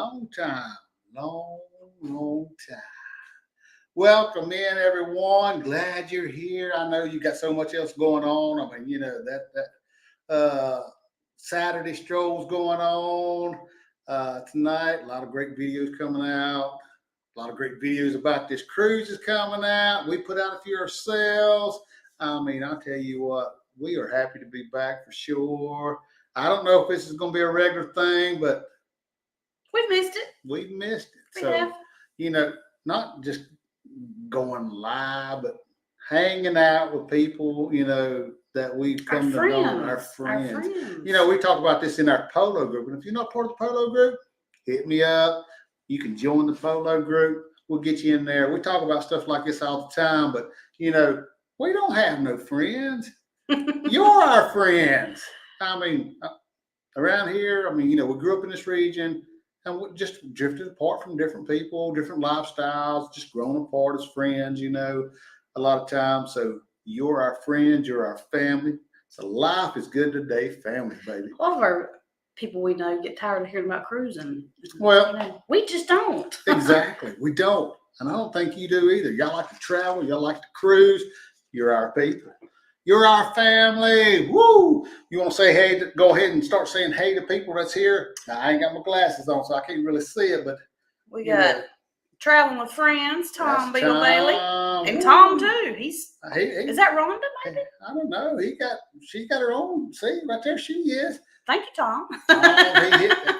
long time. Long time. Welcome in, everyone. Glad you're here. I know you got so much else going on. I mean, Saturday strolls going on tonight. A lot of great videos coming out. A lot of great videos about this cruise is coming out. We put out a few ourselves. I mean, I'll tell you what, we are happy to be back for sure. I don't know if this is going to be a regular thing, but we've missed it. We've missed it. We have. Not just going live, but hanging out with people, that we've come to know, our friends. We talk about this in our polo group. And if you're not part of the polo group, hit me up. You can join the polo group. We'll get you in there. We talk about stuff like this all the time, but we don't have no friends. You're our friends. I mean, around here, we grew up in this region and we just drifted apart from different people, different lifestyles, just grown apart as friends, a lot of times. So you're our friends, you're our family. So life is good today, family, baby. A lot of our people we know get tired of hearing about cruising. Well, we just don't. Exactly. We don't. And I don't think you do either. Y'all like to travel. Y'all like to cruise. You're our people. You're our family. Woo! You want to say hey? Go ahead and start saying hey to people that's here. Now, I ain't got my glasses on, so I can't really see it. But we got Traveling with Friends, Tom Beagle Bailey, and Tom too. Is that Rhonda? Maybe I don't know. She got her own. See right there, she is. Thank you, Tom.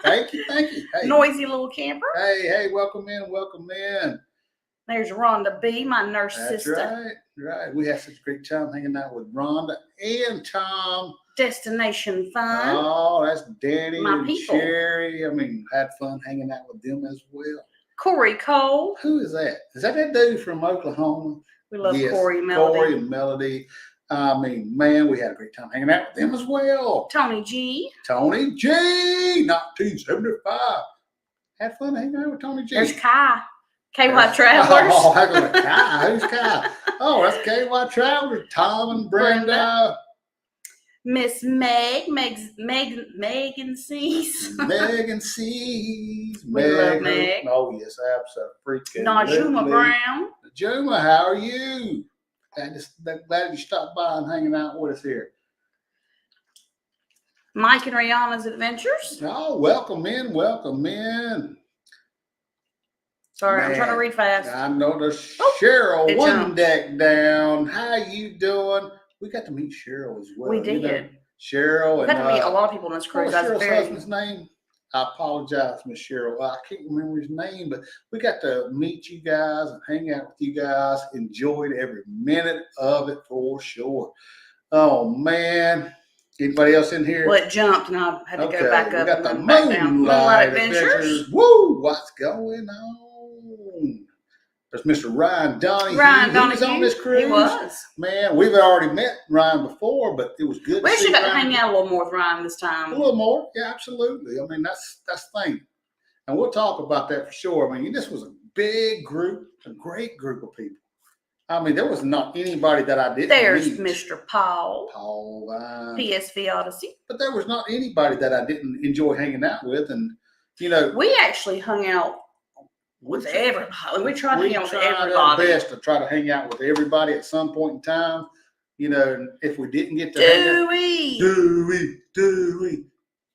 Thank you. Hey. Noisy little camper. Hey, welcome in. There's Rhonda B, my nurse sister. Right. We had such a great time hanging out with Rhonda and Tom. Destination Fun. Oh, that's Danny and people. Sherry. Had fun hanging out with them as well. Corey Cole. Who is that? Is that dude from Oklahoma? We love Corey and Melody. Corey and Melody. Man, we had a great time hanging out with them as well. Tony G. 1975. Had fun hanging out with Tony G. There's Kai. KY Travelers. Kai. Who's Kai? Oh, that's KY Travelers. Tom and Brenda. Miss Megan C's. Megan C's. We love Meg. Oh, yes, absolutely. Najuma Brown. Najuma, how are you? Glad you stopped by and hanging out with us here. Mike and Rihanna's Adventures. Oh, welcome in. Sorry, Man, I'm trying to read fast. I know the Cheryl one deck down. How you doing? We got to meet Cheryl as well. We did. Cheryl. We got to meet a lot of people on this cruise. What's Cheryl's husband's name? I apologize, Miss Cheryl. I can't remember his name, but we got to meet you guys and hang out with you guys. Enjoyed every minute of it for sure. Oh, man. Anybody else in here? Well, it jumped and I had to go back up. We got the and back down. Moonlight Adventures. Woo! What's going on? There's Mr. Ryan Donahue. He was on this cruise. He was. Man, we've already met Ryan before, but it was good we to see actually got Ryan. to hang out a little more with Ryan this time. A little more. Yeah, absolutely. That's the thing. And we'll talk about that for sure. This was a big group, a great group of people. There was not anybody that I didn't There's meet. Mr. Paul. PSV Odyssey. But there was not anybody that I didn't enjoy hanging out with. And, we actually hung out with everybody. We tried to hang out with everybody. Our best to try to hang out with everybody at some point in time. If we didn't get to Dewey.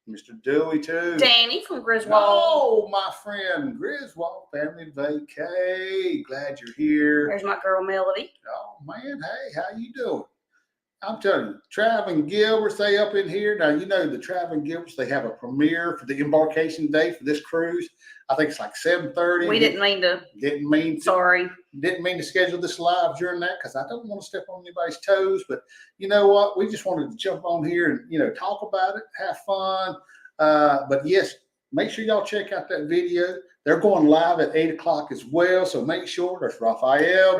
Mr. Dewey too. Danny from Griswold. Oh, my friend Griswold Family Vacay. Glad you're here. There's my girl Melody. Oh man, hey, how you doing? I'm telling you, Traveling Gilberts, they up in here. Now, the Traveling Gilberts, they have a premiere for the embarkation day for this cruise. I think it's like 7:30. We didn't mean to. Sorry. Didn't mean to schedule this live during that because I don't want to step on anybody's toes. But you know what? We just wanted to jump on here and, talk about it, have fun. But yes, make sure y'all check out that video. They're going live at 8 o'clock as well. So make sure there's Raphael.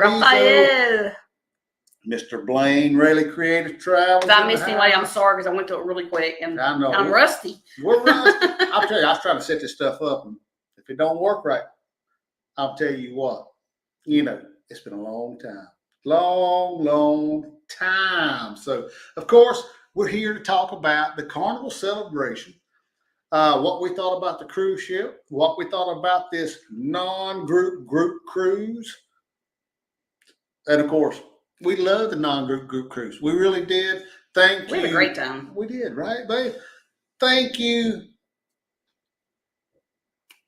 Mr. Blaine, Rayleigh Creative Travel. If I missed anybody, I'm sorry because I went to it really quick and I know. I'm rusty. We're rusty. I'll tell you, I was trying to set this stuff up, and if it don't work right, I'll tell you what. It's been a long time. Long time. So, of course, we're here to talk about the Carnival Celebration what we thought about the cruise ship, what we thought about this group cruise. And of course, we love the group cruise. We really did. Thank you. We had a great time. We did, right, babe? Thank you.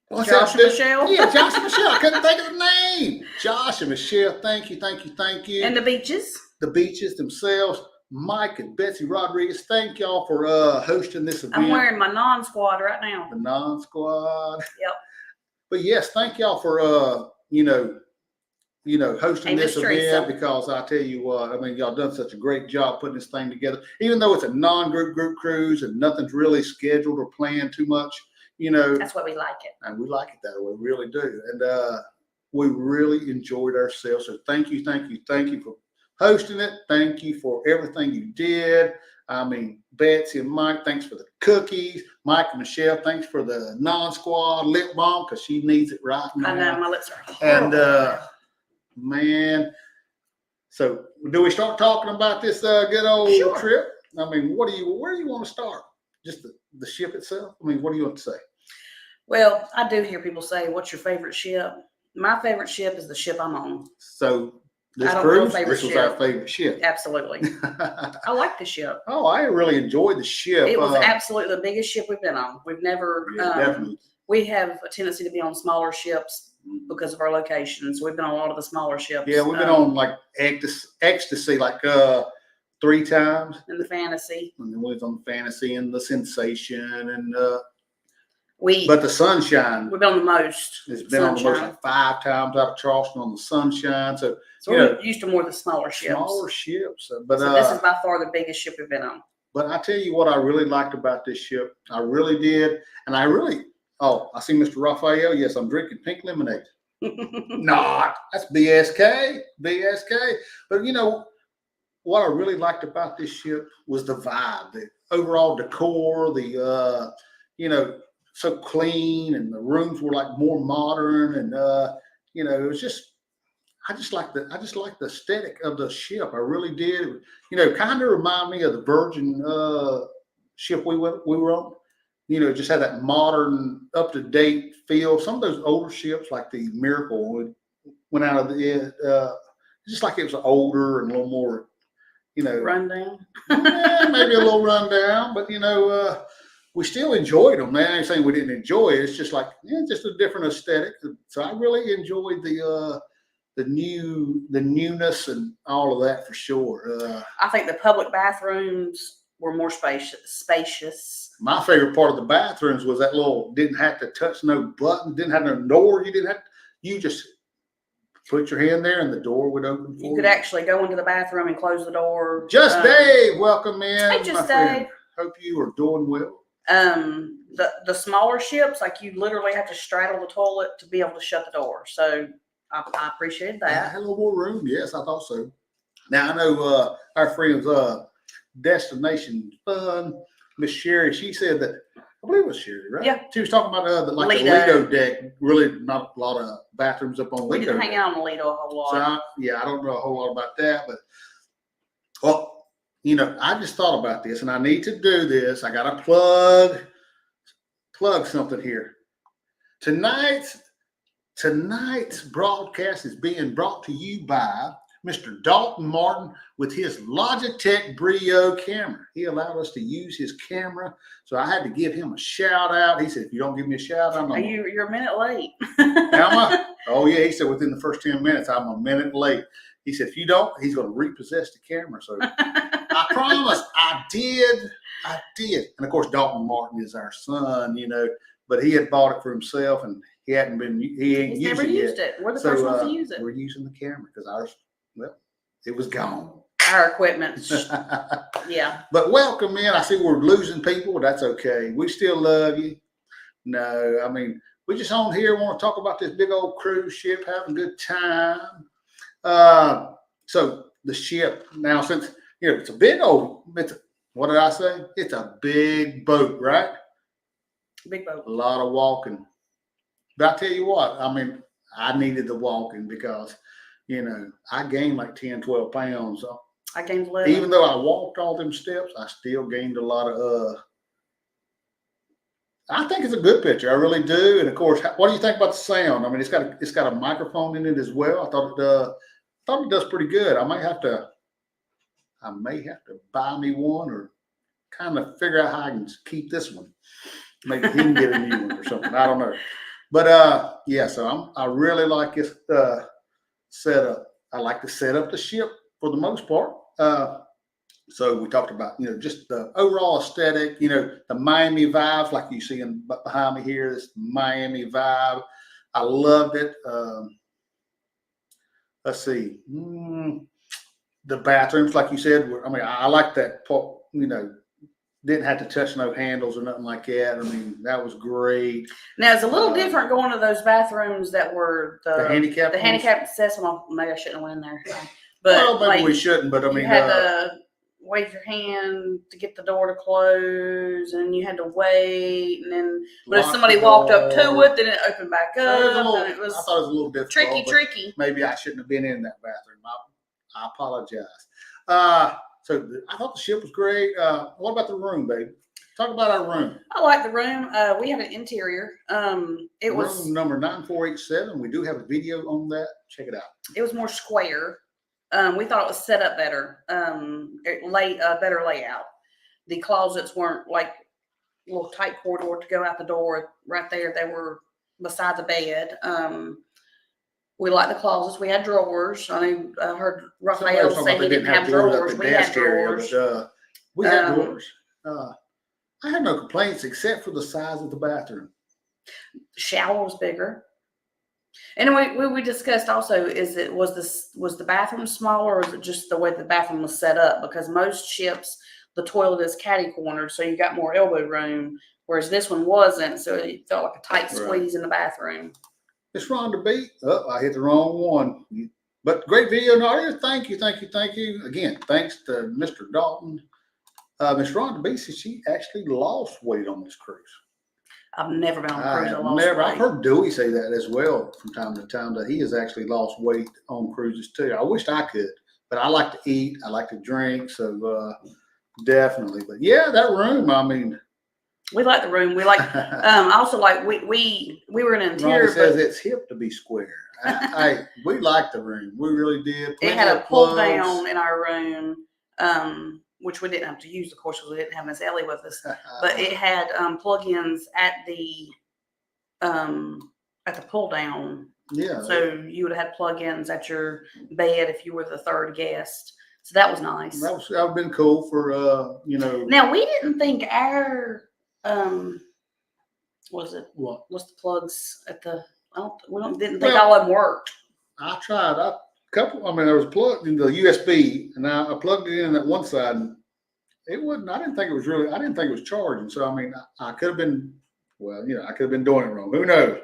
What's Josh and Michelle? Yeah, Josh and Michelle. I couldn't think of the name. Josh and Michelle, thank you. And the beaches. The beaches themselves. Mike and Betsy Rodriguez, thank y'all for hosting this event. I'm wearing my non-squad right now. The non-squad. Yep. But yes, thank y'all for hosting this event, because I tell you what, I mean, y'all done such a great job putting this thing together. Even though it's a group cruise and nothing's really scheduled or planned too much, that's why we like it. And we like it that way, we really do. And we really enjoyed ourselves. So thank you for hosting it. Thank you for everything you did. I mean, Betsy and Mike, thanks for the cookies. Mike and Michelle, thanks for the non-squad lip balm, because she needs it right now. I know, my lips are horrible. And man, so do we start talking about this good old trip? I mean, where do you want to start? Just the ship itself? I mean, what do you want to say? Well, I do hear people say, what's your favorite ship? My favorite ship is the ship I'm on. So this cruise, this was our favorite ship. Absolutely. I like the ship. Oh, I really enjoyed the ship. It was absolutely the biggest ship we've been on. We've never, definitely. We have a tendency to be on smaller ships because of our locations. We've been on a lot of the smaller ships. Yeah, we've been on like Ecstasy like 3 times. And the Fantasy. And then we was on the Fantasy and the Sensation and but the Sunshine. We've been on the most. It's been on the most like 5 times out of Charleston on the Sunshine. So we're used to more of the smaller ships. Smaller ships. But so this is by far the biggest ship we've been on. But I tell you what I really liked about this ship. I really did. And I see Mr. Raphael. Yes, I'm drinking pink lemonade. Not. That's BSK. But what I really liked about this ship was the vibe, the overall decor, the so clean, and the rooms were like more modern, and it was just I just like the aesthetic of the ship. I really did. Kind of remind me of the Virgin ship we were on. Just had that modern, up to date feel. Some of those older ships, like the Miracle, went out of the just like it was older and a little more, rundown. Maybe a little rundown, but we still enjoyed them. I ain't saying we didn't enjoy it. It's just like just a different aesthetic. So I really enjoyed the newness and all of that for sure. I think the public bathrooms were more spacious. My favorite part of the bathrooms was that didn't have to touch no button, didn't have no door. You just put your hand there and the door would open for you. You could actually go into the bathroom and close the door. Just Dave, welcome in. Hey, Just Dave. Hope you are doing well. The smaller ships, like you literally have to straddle the toilet to be able to shut the door. So I appreciated that. I had a little more room. Yes, I thought so. Now I know our friends Destination Fun, Miss Sherry, she said that, I believe it was Sherry, right? Yeah. She was talking about the Lido deck. Really not a lot of bathrooms up on Lido. We didn't hang out on the Lido a whole lot. So I don't know a whole lot about that, but I just thought about this, and I need to do this. I got to plug something here. Tonight's broadcast is being brought to you by Mr. Dalton Martin with his Logitech Brio camera. He allowed us to use his camera, so I had to give him a shout out. He said, if you don't give me a shout out, you're a minute late. Am I? Oh, yeah. He said within the first 10 minutes, I'm a minute late. He said, if you don't, he's going to repossess the camera. So I promise I did. And of course, Dalton Martin is our son, but he had bought it for himself, and he ain't He's never used it. We're the first ones to use it. We're using the camera because ours, it was gone. Our equipment. Yeah. But welcome in. I see we're losing people. That's okay. We still love you. No, I mean, we just on here want to talk about this big old cruise ship, having a good time. So the ship now, since it's a big old, what did I say? It's a big boat, right? Big boat. A lot of walking. But I tell you what, I mean, I needed the walking because, I gained like 10, 12 pounds. I gained 11. Even though I walked all them steps, I still gained a lot of, I think it's a good picture. I really do. And of course, what do you think about the sound? I mean, it's got a microphone in it as well. I thought it does pretty good. I may have to buy me one or kind of figure out how I can keep this one. Maybe he can get a new one or something. I don't know. But yeah, so I really like this setup. I like to set up the ship for the most part. So we talked about, just the overall aesthetic, the Miami vibes, like you see behind me here, this Miami vibe. I loved it. Let's see. The bathrooms, like you said, I like that part, didn't have to touch no handles or nothing like that. I mean, that was great. Now it's a little different going to those bathrooms that were the handicapped the handicapped accessible. Maybe I shouldn't have went in there. But well, maybe we shouldn't. But I mean, you had to wave your hand to get the door to close, and you had to wait, and then but if somebody walked up to it, then it opened back up. I thought it was a little difficult. Tricky. Maybe I shouldn't have been in that bathroom. I apologize. So I thought the ship was great. What about the room, babe? Talk about our room. I like the room. We have an interior. It was room number 9487. We do have a video on that. Check it out. It was more square. We thought it was set up better. Better layout. The closets weren't like a little tight corridor to go out the door right there. They were beside the bed. We like the closets. We had drawers. I heard Raphael say he didn't have drawers. We had drawers. We had drawers. I had no complaints except for the size of the bathroom. The shower was bigger. And we discussed also, was the bathroom smaller, or was it just the way the bathroom was set up? Because most ships, the toilet is catty cornered, so you got more elbow room, whereas this one wasn't. So it felt like a tight squeeze in the bathroom. It's Rhonda B. Oh, I hit the wrong one. But great video and audio. Thank you. Again, thanks to Mr. Dalton. Miss Rhonda B says she actually lost weight on this cruise. I've never been on a cruise. I've heard Dewey say that as well from time to time, that he has actually lost weight on cruises too. I wished I could, but I like to eat. I like to drink. So definitely. But yeah, that room, I mean. We like the room. We like. Also, like we were in an interior. Ronnie says it's hip to be square. We liked the room. We really did. It had a pull down in our room, which we didn't have to use, of course, because we didn't have Miss Ellie with us. But it had plug-ins at the pull down. Yeah. So you would have had plug-ins at your bed if you were the third guest. So that was nice. That would have been cool for Now we didn't think our what's the plugs at the? Didn't think all of them worked. I tried. There was a plug in the USB, and I plugged it in at one side, and it wasn't. I didn't think it was charging. So I mean, I could have been. Well, I could have been doing it wrong. Who knows?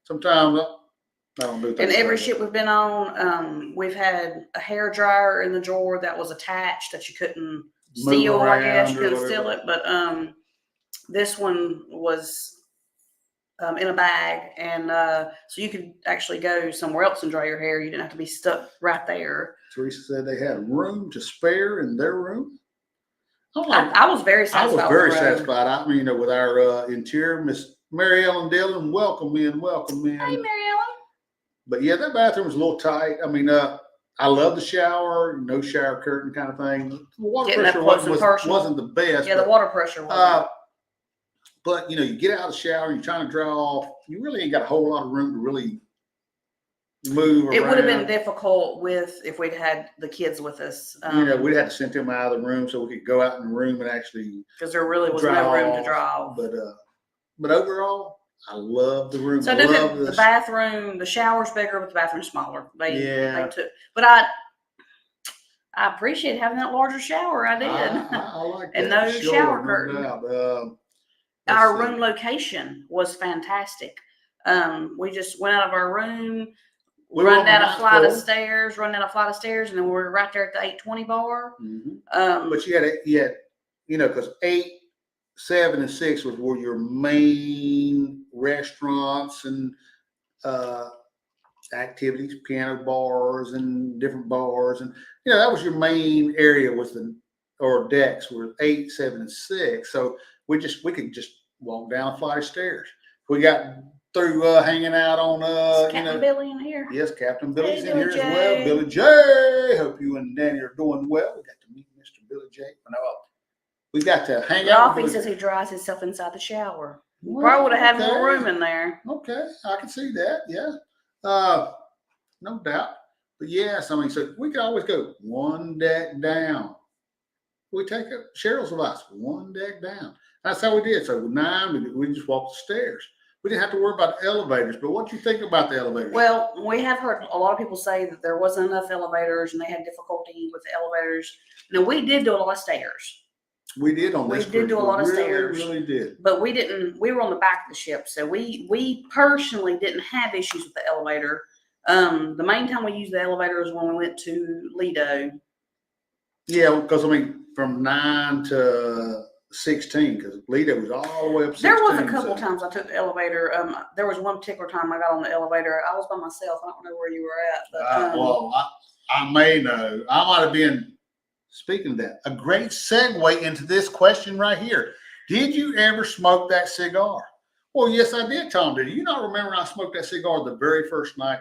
Sometimes I don't do things. And every ship we've been on, we've had a hair dryer in the drawer that was attached that you couldn't steal. I guess you couldn't steal it, but this one was in a bag, and so you could actually go somewhere else and dry your hair. You didn't have to be stuck right there. Teresa said they had room to spare in their room. I was very satisfied. I was very satisfied. I mean, with our interior, Miss Mary Ellen Dillon, welcome in. Hey, Mary Ellen. But yeah, that bathroom was a little tight. I mean, I love the shower, no shower curtain kind of thing. The water pressure wasn't the best. Yeah, the water pressure wasn't. But you get out of the shower, you're trying to dry off. You really ain't got a whole lot of room to really move around. It would have been difficult if we'd had the kids with us. We'd have to send them out of the room so we could go out in the room and actually. Because there really was no room to dry off. But overall, I love the room. So the bathroom, the shower's bigger, but the bathroom's smaller. They took, but I appreciate having that larger shower. I did. I like that. And no shower curtain. Our room location was fantastic. We just went out of our room, run down a flight of stairs, and then we were right there at the 820 bar. Mm-hmm. But you had, because 8, 7, and 6 was where your main restaurants and activities, piano bars and different bars, and that was your main area. Decks were 8, 7, and 6. So we could just walk down a flight of stairs. We got through hanging out on Captain Billy in here. Yes, Captain Billy's in here Billy as well. Billy J. Hope you and Danny are doing well. We got to meet Mr. Billy J. We got to hang out. Ralphie says he dries himself inside the shower. Probably would have had more room in there. Okay, I can see that. Yeah, no doubt. But yes, I mean, so we could always go one deck down. We take up Cheryl's advice, one deck down. That's how we did. So with 9, we just walked the stairs. We didn't have to worry about elevators. But what do you think about the elevators? Well, we have heard a lot of people say that there wasn't enough elevators and they had difficulty with the elevators. Now, we did do a lot of stairs. We did on this. We did do a lot of stairs. We really did. But we didn't. We were on the back of the ship, so we personally didn't have issues with the elevator. The main time we used the elevator was when we went to Lido. Yeah, because I mean, from 9 to 16, because Lido was all the way up 16. There was a couple times I took the elevator. There was one particular time I got on the elevator. I was by myself. I don't know where you were at. But, well, I may know. I might have been. Speaking of that, a great segue into this question right here. Did you ever smoke that cigar? Well, yes, I did, Tom. Did you not remember I smoked that cigar the very first night?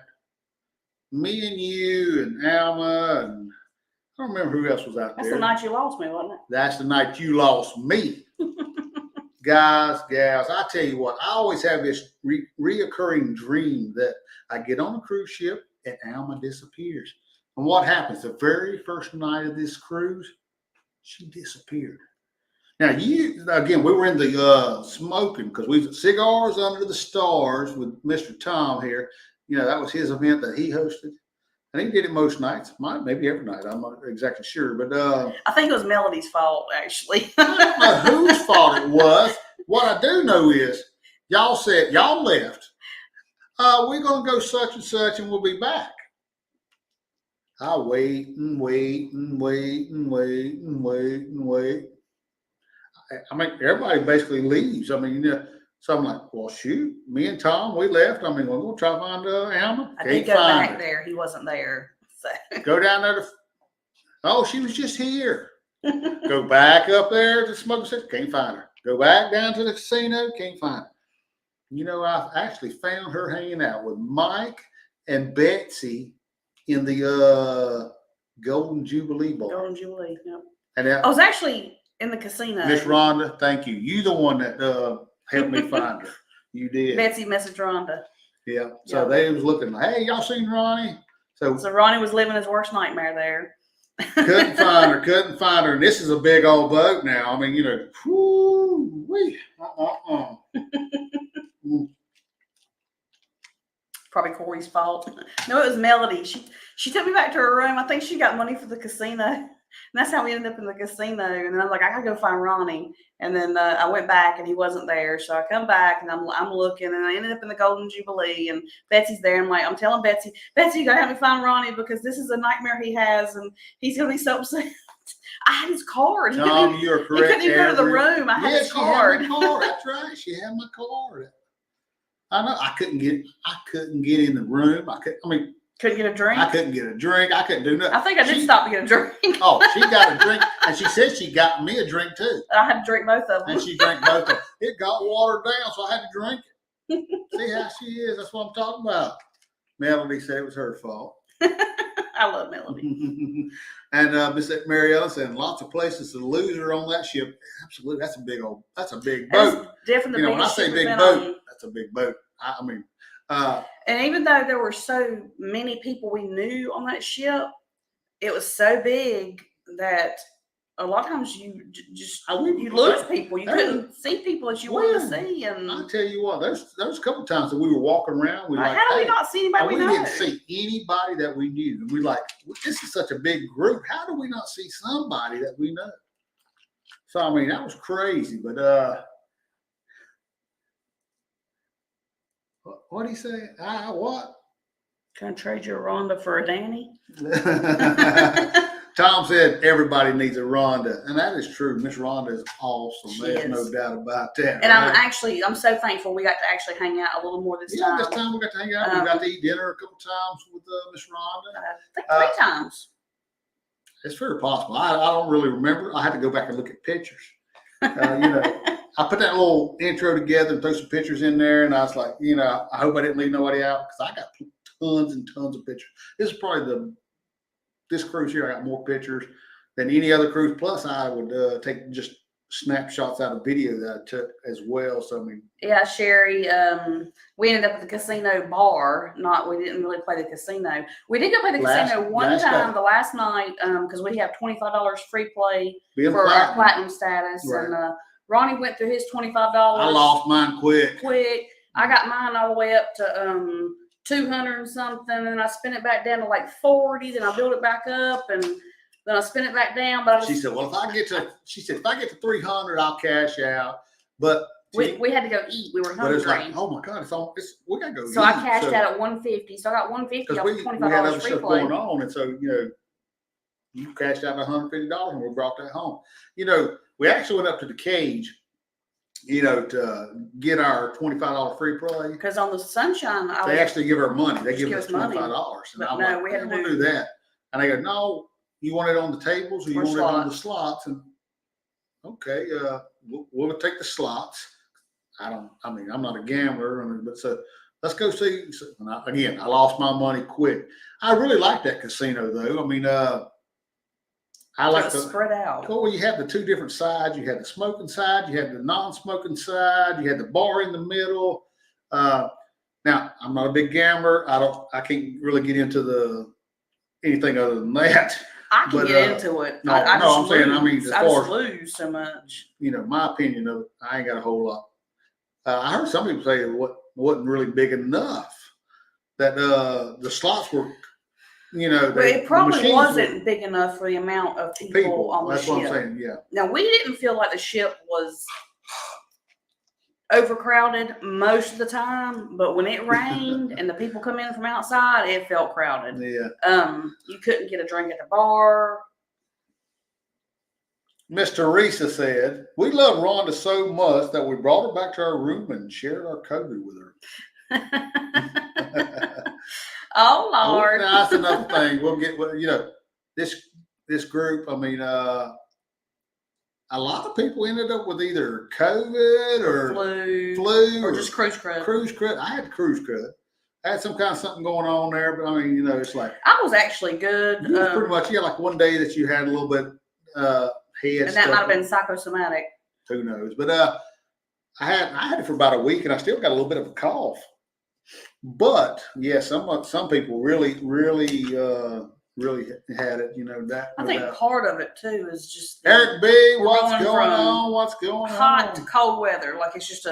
Me and you and Alma and I don't remember who else was out there. That's the night you lost me, wasn't it? That's the night you lost me. Guys, gals, I tell you what, I always have this reoccurring dream that I get on a cruise ship and Alma disappears. And what happens? The very first night of this cruise, she disappeared. Now, we were in the smoking because we cigars under the stars with Mr. Tom here. You know, that was his event that he hosted. And he did it most nights, maybe every night. I'm not exactly sure, but I think it was Melody's fault, actually. I don't know whose fault it was. What I do know is y'all said y'all left. We're gonna go such and such, and we'll be back. I wait and wait and wait and wait and wait and wait. I mean, everybody basically leaves. I mean, you know, so I'm like, well, shoot, me and Tom, we left. I mean, we're going to try to find Alma. I did go back there. He wasn't there. So. Go down there oh, she was just here. Go back up there to the smoking section. Can't find her. Go back down to the casino. Can't find her. You know, I actually found her hanging out with Mike and Betsy in the Golden Jubilee bar. Golden Jubilee, yep. And I was actually in the casino. Miss Rhonda, thank you. You the one that helped me find her. You did. Betsy messaged Rhonda. Yeah. So they was looking like, hey, y'all seen Ronnie? So Ronnie was living his worst nightmare there. couldn't find her. And this is a big old boat now. I mean, you know, whoo-wee. Probably Corey's fault. No, it was Melody. She took me back to her room. I think she got money for the casino. And that's how we ended up in the casino. And then I was like, I gotta go find Ronnie. And then I went back and he wasn't there. So I come back and I'm looking and I ended up in the Golden Jubilee and Betsy's there. I'm telling Betsy, you gotta help me find Ronnie because this is a nightmare he has and he's gonna be so upset. I had his card. Tom, you're correct. He couldn't even go to the room. I had his card. She had my card. That's right. She had my card. I know. I couldn't get in the room. Couldn't get a drink. I couldn't get a drink. I couldn't do nothing. I think I did stop to get a drink. Oh, she got a drink, and she said she got me a drink too. I had to drink both of them. And she drank both of them. It got watered down, so I had to drink it. See how she is? That's what I'm talking about. Melody said it was her fault. I love Melody. And Miss Mary Ellen said lots of places to lose her on that ship. Absolutely, that's a big boat. That's definitely when I say big boat, that's a big boat. And even though there were so many people we knew on that ship, it was so big that a lot of times you lose people. You couldn't see people that you wanted to see. And I'll tell you what, there's a couple of times that we were walking around. How do we not see anybody we know? We didn't see anybody that we knew. And we're like, this is such a big group. How do we not see somebody that we know? So, I mean, that was crazy. But what did he say? What? Can I trade your Rhonda for a Danny? Tom said everybody needs a Rhonda, and that is true. Miss Rhonda is awesome. There's no doubt about that. And I'm so thankful we got to actually hang out a little more this time. Yeah, this time we got to hang out. We got to eat dinner a couple times with Miss Rhonda. I think 3 times. It's very possible. I don't really remember. I had to go back and look at pictures. I put that little intro together and throw some pictures in there, and I was like, I hope I didn't leave nobody out because I got tons and tons of pictures. This is probably this cruise here. I got more pictures than any other cruise. Plus, I would take just snapshots out of video that I took as well. So I mean, yeah, Sherry. We ended up at the casino bar. We didn't really play the casino. We did go play the casino one time, the last night, because we have $25 free play for our platinum status, right. And Ronnie went through his $25. I lost mine quick. I got mine all the way up to 200 and something, and I spent it back down to like 40. Then I built it back up, and then I spin it back down. But she said, "Well, if I get to 300, I'll cash out." But we had to go eat. We were hungry. But it's like, oh my God, we gotta go. So eat. I cashed out at 150. So I got 150 off $25 we had other free stuff play. going on, and so you cashed out $150, and we brought that home. We actually went up to the cage, to get our $25 free play. Because on the Sunshine, they actually give her money. They give us $25, and I'm like, we had to do that. And they go, no. You want it on the tables or you want it on the slots? And okay, we'll take the slots. I'm not a gambler, but so let's go see. And I lost my money quick. I really like that casino though. I mean, I like to spread out. Well, you have the two different sides. You had the smoking side, you had the non-smoking side, you had the bar in the middle. Now, I'm not a big gambler. I can't really get into anything other than that. I can get into it. I'm saying, as far as lose so much. My opinion of it, I ain't got a whole lot. I heard some people say it wasn't really big enough. That the slots were, it probably wasn't big enough for the amount of people on the ship. That's what I'm saying. Yeah. Now we didn't feel like the ship was overcrowded most of the time, but when it rained and the people come in from outside, it felt crowded. Yeah. You couldn't get a drink at the bar. Miss Teresa said, "We love Rhonda so much that we brought her back to our room and shared our cozy with her." Oh Lord. That's another thing. We'll get this group. I mean, a lot of people ended up with either COVID or flu or just cruise crud. I had cruise crud. I had some kind of something going on there, but I mean, it's like I was actually good. You pretty much, like one day that you had a little bit head, and that might have been psychosomatic. Who knows? But I had it for about a week, and I still got a little bit of a cough. But yeah, some people really had it, that. I think part of it too is just Eric B. What's going on? What's going on? Hot to cold weather, like it's just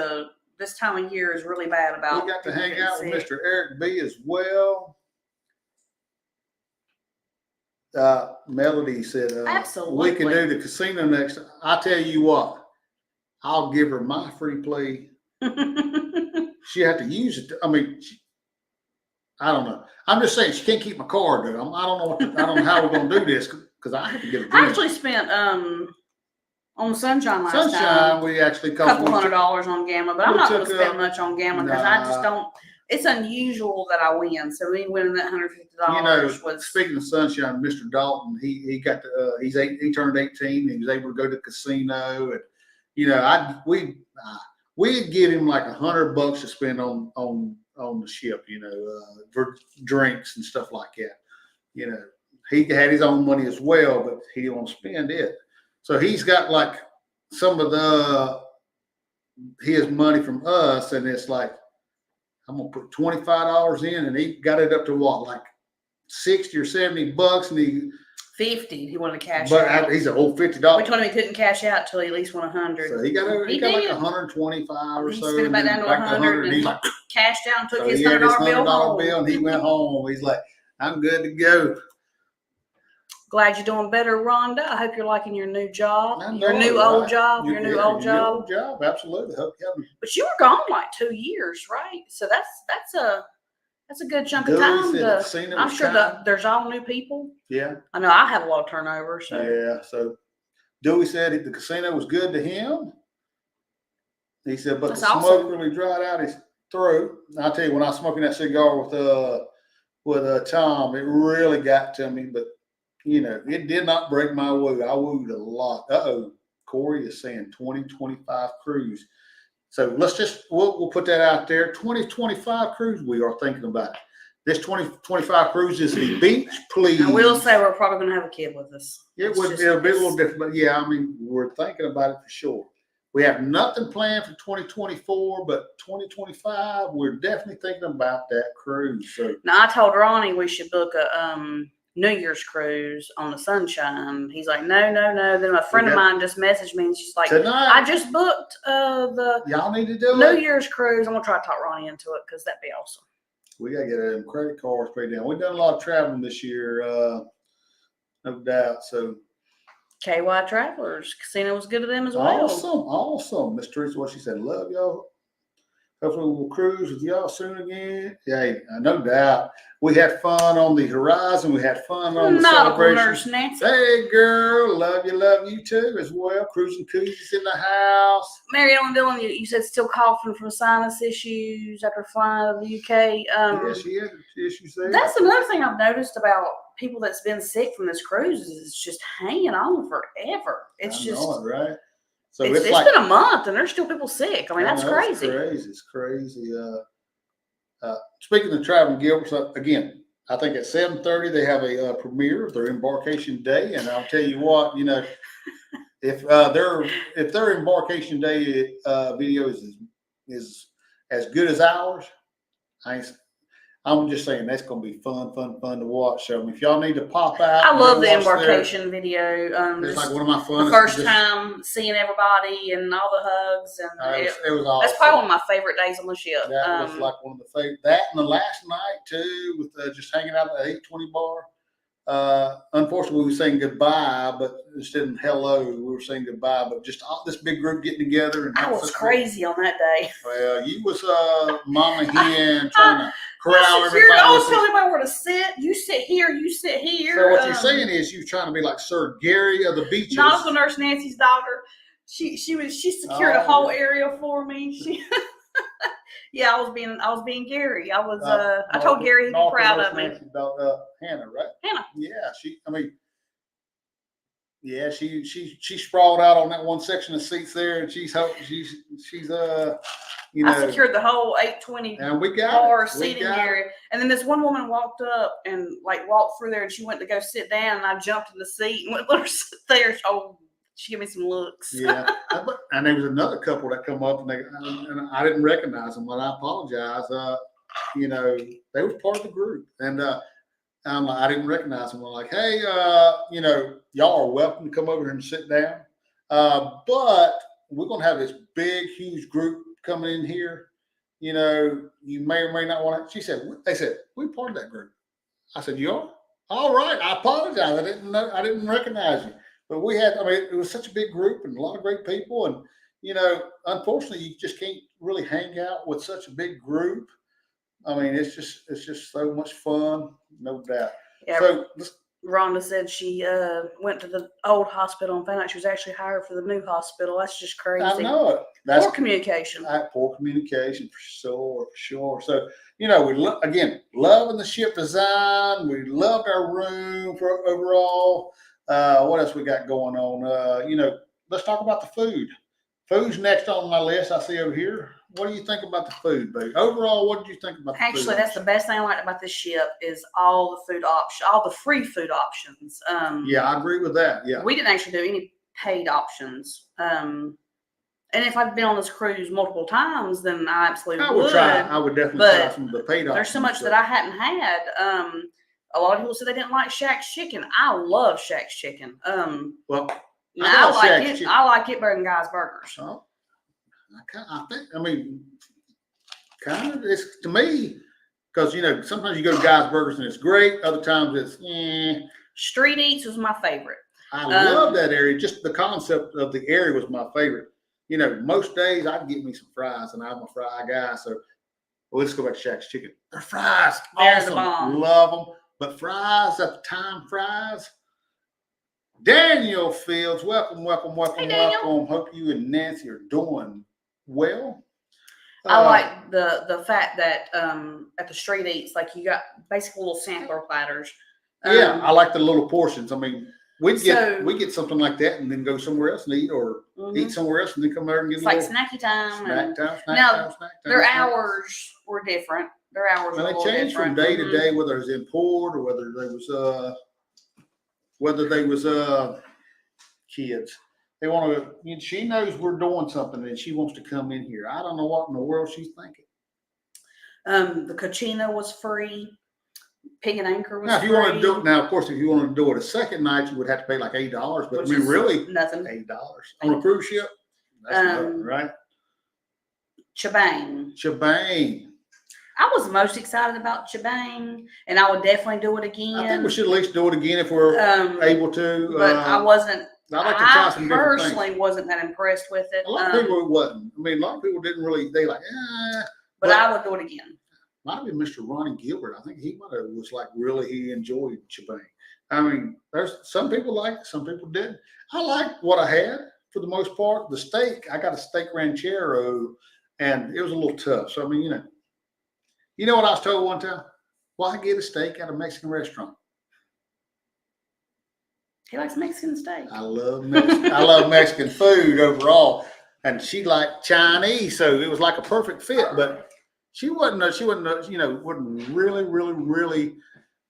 this time of year is really bad about. We got to hang out with Mr. Eric B. as well. Melody said, "Absolutely, we can do the casino next. I tell you what, I'll give her my free play. She had to use it. I don't know. I'm just saying she can't keep my card though. I don't know how we're gonna do this because I have to get a drink. I actually spent on Sunshine last time. We actually a couple $100 on gambling, but I'm not going to spend much on gambling because I just don't. It's unusual that I win. So me winning that $150 was. Speaking of Sunshine, Mr. Dalton, he got to, he turned 18. He was able to go to the casino, and we'd give him like $100 to spend on the ship, for drinks and stuff like that. He had his own money as well, but he didn't want to spend it. So he's got like some of his money from us, and it's like, I'm gonna put $25 in, and he got it up to what, like $60 or $70, and he 50. He wanted to cash but out. He's a whole $50. We told him he couldn't cash out till he at least won 100. So he got like 125 or so. He spent it back down to 100 and he like cashed out and took his $100 bill home. And he went home. He's like, I'm good to go. Glad you're doing better, Rhonda. I hope you're liking your new job. Your new old job. Your new old job. Absolutely. But you were gone like 2 years, right? So that's a good chunk of time. I'm sure there's all new people. Yeah. I know I had a lot of turnover. So yeah. So Dewey said the casino was good to him. He said, but the smoke really dried out his throat. And I'll tell you, when I was smoking that cigar with Tom, it really got to me. But it did not break my woo. I wooed a lot. Corey is saying 2025 cruise. So we'll put that out there. 2025 cruise, we are thinking about it. This 2025 cruise is the beach, please. I will say we're probably going to have a kid with us. It'll be a little different, but yeah, I mean, we're thinking about it for sure. We have nothing planned for 2024, but 2025, we're definitely thinking about that cruise. So now, I told Ronnie we should book a New Year's cruise on the Sunshine. He's like, no. Then a friend of mine just messaged me, and she's like, tonight, I just booked the y'all need to do New Year's cruise. I'm gonna try to talk Ronnie into it because that'd be awesome. We gotta get a credit cards paid down. We've done a lot of traveling this year, no doubt. So KY Travelers Casino was good to them as well. Awesome. Miss Teresa, what she said, love y'all. Hopefully we'll cruise with y'all soon again. Yeah, no doubt. We had fun on the Horizon. We had fun on the Celebration. Nurse Nancy. Hey, girl. Love you too as well. Cruising Koozies in the house. Mary Ellen Dillon, you said still coughing from sinus issues after flying out of the UK. Yeah, she had issues there. That's another thing I've noticed about people that's been sick from this cruise is it's just hanging on forever. It's right? So it's been a month and there's still people sick. I mean, that's crazy. It's crazy. Speaking of traveling, Gilbert, so again, I think at 7:30 they have a premiere of their embarkation day, and I'll tell you what, if their embarkation day video is as good as ours, I'm just saying that's going to be fun to watch. So if y'all need to pop out, I love the embarkation video. It's like one of my funnest. The first time seeing everybody and all the hugs, and it was awesome. That's probably one of my favorite days on the ship. That was like one of the favorite. That and the last night too, with just hanging out at the 820 bar. Unfortunately, we were saying goodbye, but instead of hello, we were saying goodbye. But just all this big group getting together, and I was crazy on that day. Well, you was mama hen trying to corral everybody. I was telling everybody where to sit. You sit here. You sit here. So what you're saying is you're trying to be like Sir Gary of the beaches. Nautical Nurse Nancy's daughter. She secured a whole area for me. Yeah, I was being Gary. I told Gary he'd be proud of me. Hannah, right? Hannah. Yeah, she sprawled out on that one section of seats there, and she's I secured the whole 820 and we got bar seating area. And then this one woman walked up and walked through there, and she went to go sit down, and I jumped in the seat and went to let her sit there. She gave me some looks. Yeah, and there was another couple that come up, and I didn't recognize them, but I apologize. They were part of the group, and I didn't recognize them. I'm like, hey, y'all are welcome to come over here and sit down, but we're gonna have this big, huge group coming in here. You may or may not want to. They said, we're part of that group. I said, you are? All right. I apologize. I didn't recognize you. But it was such a big group and a lot of great people. And, unfortunately, you just can't really hang out with such a big group. I mean, it's just so much fun, no doubt. Yeah. So Rhonda said she went to the old hospital and found out she was actually hired for the new hospital. That's just crazy. I know it. That's poor communication. Poor communication for sure. So, we loving the ship design. We loved our room for overall. What else we got going on? Let's talk about the food. Food's next on my list. I see over here. What do you think about the food, baby? Overall, what did you think about the food? Actually, that's the best thing I liked about this ship is all the food options, all the free food options. Yeah, I agree with that. Yeah. We didn't actually do any paid options. And if I'd been on this cruise multiple times, then I absolutely would. I would definitely try some of the paid options. There's so much that I hadn't had. A lot of people said they didn't like Shaq's chicken. I love Shaq's chicken. I like it better than Guy's Burgers. Oh, kind of. It's to me because sometimes you go to Guy's Burgers and it's great. Other times it's Street Eats was my favorite. I love that area. Just the concept of the area was my favorite. Most days I'd get me some fries, and I'm a fry guy. So let's go back to Shaq's Chicken. Their fries, awesome. Love them. But fries at the time, Daniel Fields, welcome. Hey, Daniel. Hope you and Nancy are doing well. I like the fact that at the Street Eats, you got basically little sampler platters. I like the little portions. I mean, we get something like that and then go somewhere else and eat, or eat somewhere else and then come there and get it's like snacky time. Snack time. Their hours were different. Their hours were a little changed different. from day to day, whether it was in port or whether they was kids. They want to. She knows we're doing something and she wants to come in here. I don't know what in the world she's thinking. The cochino was free. Pig and Anchor was now, if you free. want to do it now, of course, if you want to do it a second night, you would have to pay like $8. But Which really nothing. $8 on a cruise ship. That's nothing, right? Chebang. I was most excited about Chebang, and I would definitely do it again. I think we should at least do it again if we're able to. But I wasn't. I personally wasn't that impressed with it. A lot of people wasn't. I mean, a lot of people didn't really. They like, but I would do it again. Might have been Mr. Ronnie Gilbert. I think he might have was like he enjoyed Chebang. I mean, there's some people liked it, some people didn't. I liked what I had for the most part. The steak, I got a steak ranchero, and it was a little tough. So I mean, you know what I was told one time? Why get a steak at a Mexican restaurant? He likes Mexican steak. I love Mexican food overall, and she liked Chinese, so it was like a perfect fit. But she wasn't really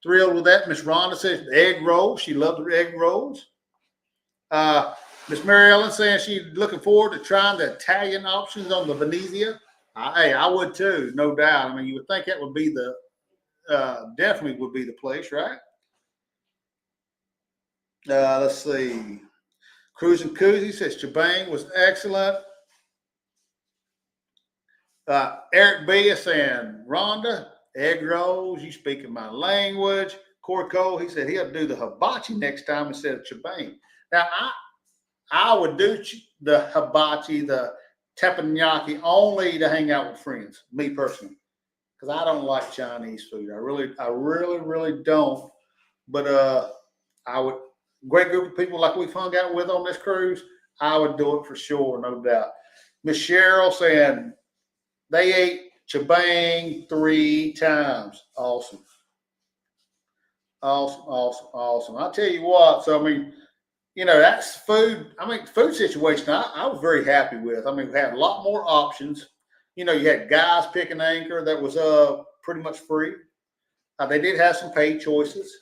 thrilled with that. Miss Rhonda says egg rolls. She loved the egg rolls. Miss Mary Ellen saying she's looking forward to trying the Italian options on the Venezia. Hey, I would too, no doubt. I mean, you would think that would be definitely would be the place, right? Let's see. Cruising Koozie says Chebang was excellent. Eric B is saying, Rhonda, egg rolls, you speaking my language. Corey Cole, he said he'll do the hibachi next time instead of Chebang. Now, I would do the hibachi, the teppanyaki, only to hang out with friends, me personally, because I don't like Chinese food. I really don't. But I would, great group of people like we've hung out with on this cruise, I would do it for sure, no doubt. Miss Cheryl saying they ate Chebang 3 times. Awesome. I'll tell you what, so I mean, that's food. I mean, food situation I was very happy with. I mean, we had a lot more options. You had guys picking Anchor that was pretty much free. They did have some paid choices.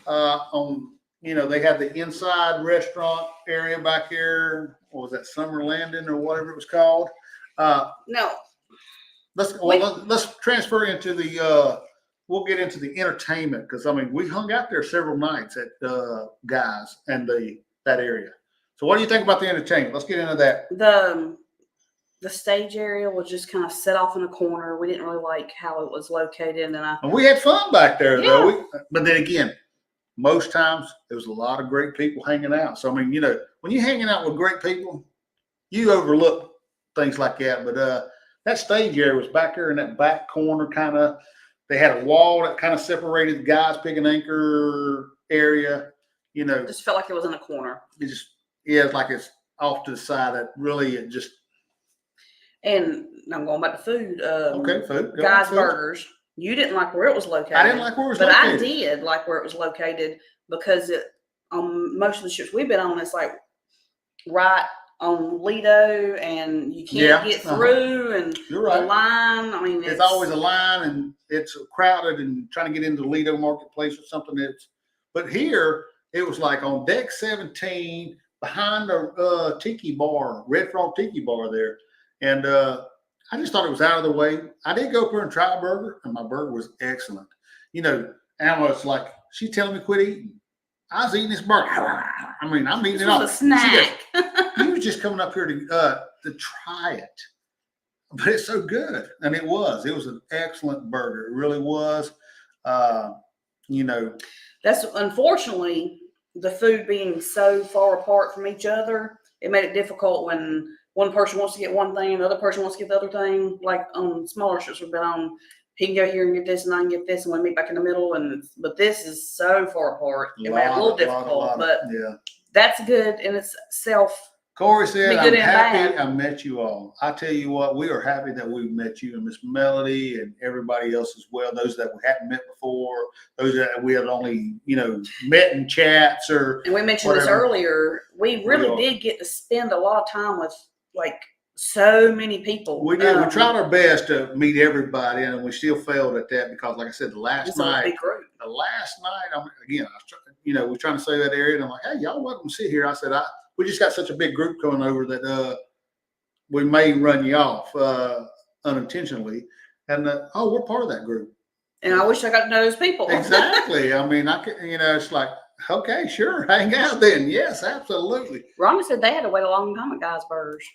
They had the inside restaurant area back here. What was that, Summer Landing or whatever it was called? No. Let's transfer into the. We'll get into the entertainment because I mean we hung out there several nights at Guys and that area. So what do you think about the entertainment? Let's get into that. The stage area was just kind of set off in a corner. We didn't really like how it was located, and we had fun back there though. But then again, most times there was a lot of great people hanging out. So I mean, when you're hanging out with great people, you overlook things like that. But that stage area was back there in that back corner, kind of. They had a wall that kind of separated the Guys Picking Anchor area. It just felt like it was in a corner. It's like it's off to the side. That really it just. And I'm going back to food. Okay, food. Guys Burgers. You didn't like where it was located. I didn't like where it was located. But I did like where it was located because on most of the ships we've been on, it's like right on Lido, and you can't get through, and you're right. The line. I mean, it's always a line, and it's crowded, and trying to get into Lido Marketplace or something. But here it was like on deck 17 behind the tiki bar, Red Frog Tiki Bar there, and I just thought it was out of the way. I did go up there and try a burger, and my burger was excellent. Alma was like, she's telling me quit eating. I was eating this burger. I mean, I'm eating it all. It was a snack. You was just coming up here to try it, but it's so good, and it was an excellent burger. It really was. That's unfortunately the food being so far apart from each other. It made it difficult when one person wants to get one thing, the other person wants to get the other thing. Like on smaller ships we've been on, he can go here and get this, and I can get this, and we meet back in the middle. But this is so far apart. It made it a little difficult, but that's good in itself Corey said, I'm happy I met you all. I tell you what, we are happy that we've met you and Miss Melody and everybody else as well. Those that we hadn't met before, those that we had only, met in chats or. And we mentioned this earlier. We really did get to spend a lot of time with so many people. We did. We tried our best to meet everybody, and we still failed at that because, like I said, the last night, we're trying to say that area, and I'm like, hey, y'all welcome to sit here. I said, we just got such a big group coming over that we may run you off unintentionally, and we're part of that group. And I wish I got to know those people. Exactly. I mean, it's like, okay, sure, hang out then. Yes, absolutely. Rhonda said they had to wait a long time at Guy's Burgers.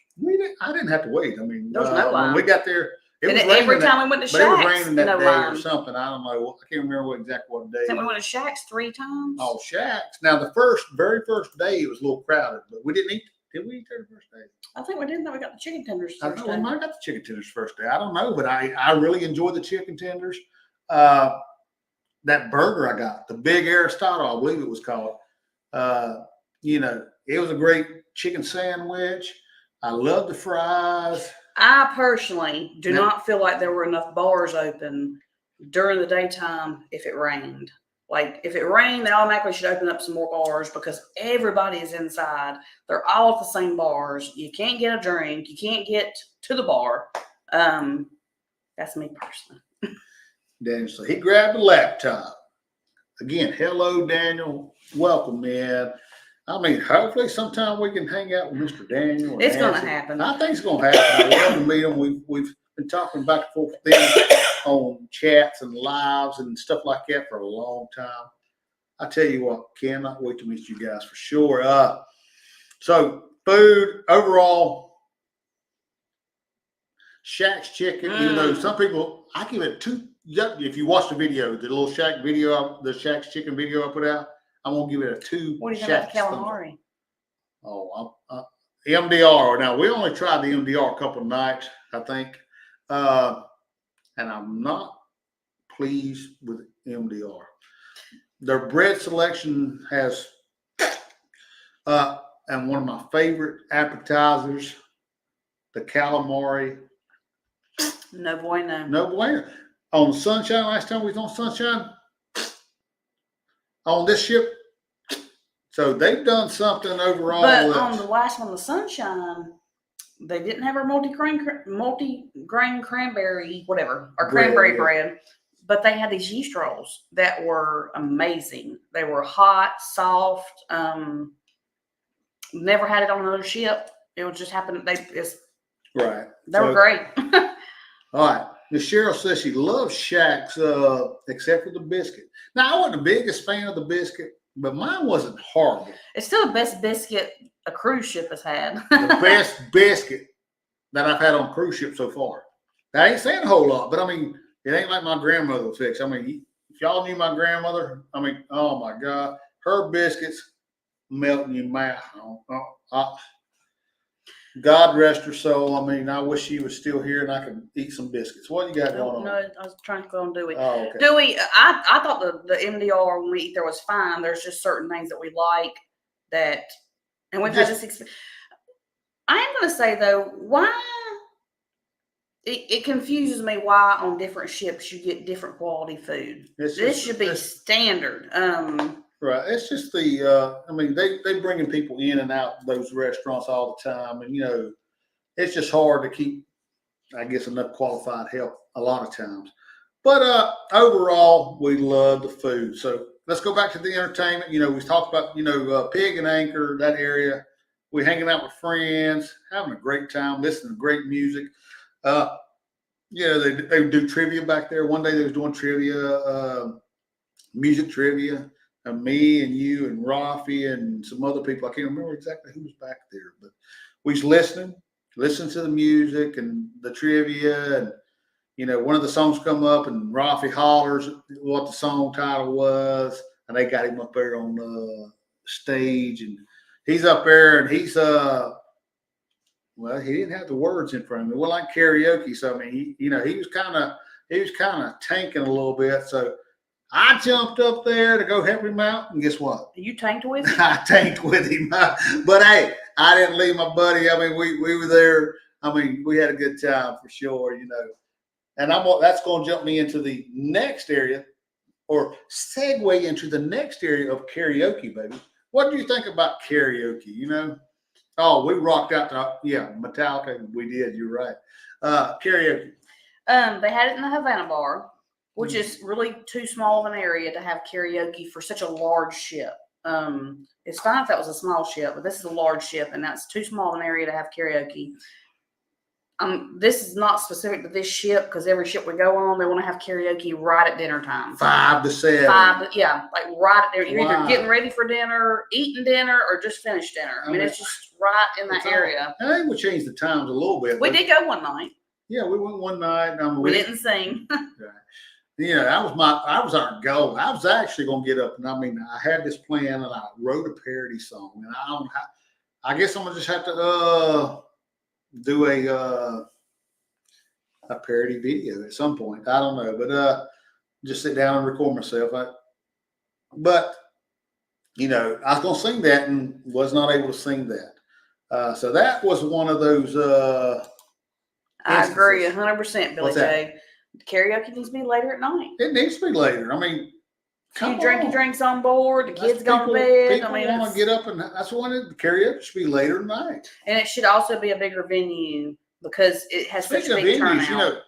I didn't have to wait. I mean, there was no line. When we got there, it was raining. Every time we went to Shaq's, it was raining that day or something. I don't know. I can't remember what day. I think we went to Shaq's 3 times. Oh, Shaq's. Now, the very first day, it was a little crowded, but we didn't eat. Did we eat there the first day? I think we didn't. We got the chicken tenders the first day. We might have got the chicken tenders first day. I don't know, but I really enjoyed the chicken tenders. That burger I got, the Big Aristotle, I believe it was called. It was a great chicken sandwich. I love the fries. I personally do not feel like there were enough bars open during the daytime if it rained. Like, if it rained, they automatically should open up some more bars because everybody is inside. They're all at the same bars. You can't get a drink. You can't get to the bar. That's me personally. Daniel, so he grabbed a laptop. Again, hello, Daniel. Welcome, man. I mean, hopefully sometime we can hang out with Mr. Daniel. It's going to happen. I think it's going to happen. I love to meet him. We've been talking back and forth with them on chats and lives and stuff like that for a long time. I tell you what, cannot wait to meet you guys for sure. So food overall, Shaq's chicken, even though some people, I give it 2. If you watch the video, the little Shaq video, the Shaq's chicken video I put out, I'm going to give it a 2. What do you think about the calamari? Oh, MDR. Now, we only tried the MDR a couple of nights, I think. And I'm not pleased with MDR. Their bread selection has, and one of my favorite appetizers, the calamari. No bueno. No bueno. On Sunshine, last time we was on Sunshine, on this ship. So they've done something overall. But on the last one, the Sunshine, they didn't have our multi-grain cranberry, whatever, or cranberry bread. But they had these yeast rolls that were amazing. They were hot, soft. Never had it on another ship. It was just happened. They were great. All right. Miss Cheryl says she loves Shaq's, except for the biscuit. Now, I wasn't the biggest fan of the biscuit, but mine wasn't horrible. It's still the best biscuit a cruise ship has had. The best biscuit that I've had on cruise ship so far. That ain't saying a whole lot, but I mean, it ain't like my grandmother would fix. I mean, if y'all knew my grandmother, I mean, oh my God, her biscuits melt in your mouth. God rest her soul. I mean, I wish she was still here and I could eat some biscuits. What you got going on? No, I was trying to go on Dewey. Oh, okay. Dewey, I thought the MDR when we eat there was fine. There's just certain things that we like that, and we've had this experience. I am going to say though, why it confuses me why on different ships you get different quality food. This should be standard. Right. It's just I mean, they bringing people in and out those restaurants all the time. And, it's just hard to keep, I guess, enough qualified help a lot of times. But overall, we love the food. So let's go back to the entertainment. We talked about, Pig and Anchor, that area. We're hanging out with friends, having a great time, listening to great music. They would do trivia back there. One day they was doing trivia, music trivia. And me and you and Rafi and some other people. I can't remember exactly who was back there, but we was listening to the music and the trivia. And, one of the songs come up and Rafi hollers what the song title was. And they got him up there on the stage. And he's up there and he's, he didn't have the words in front of him. It wasn't like karaoke. So, I mean, he was kind of tanking a little bit. So, I jumped up there to go help him out, and guess what? You tanked with him? I tanked with him. But hey, I didn't leave my buddy. I mean, we were there. I mean, we had a good time for sure, you know. And that's going to jump me into the next area, or segue into the next area of karaoke, baby. What do you think about karaoke? You know, oh, we rocked out to Metallica. We did. You're right. Karaoke. They had it in the Havana Bar, which is really too small of an area to have karaoke for such a large ship. It's fine if that was a small ship, but this is a large ship, and that's too small of an area to have karaoke. This is not specific to this ship, because every ship we go on, they want to have karaoke right at dinner time. 5 to 7. Like right at there. You're either getting ready for dinner, eating dinner, or just finished dinner. I mean, it's just right in that area. I think we changed the times a little bit. We did go one night. Yeah, we went one night. We didn't sing. You know, that was our goal. I was actually going to get up, and I mean, I had this plan, and I wrote a parody song, and I guess I'm gonna just have to do a parody video at some point. I don't know, but just sit down and record myself. But you know, I was gonna sing that and was not able to sing that. So that was one of those. I agree 100%, Billy J. Karaoke needs to be later at night. It needs to be later. I mean, you drink your drinks on board. The kids go to bed. People want to get up, and that's why the karaoke should be later at night. And it should also be a bigger venue, because it has such a big turnout. You know,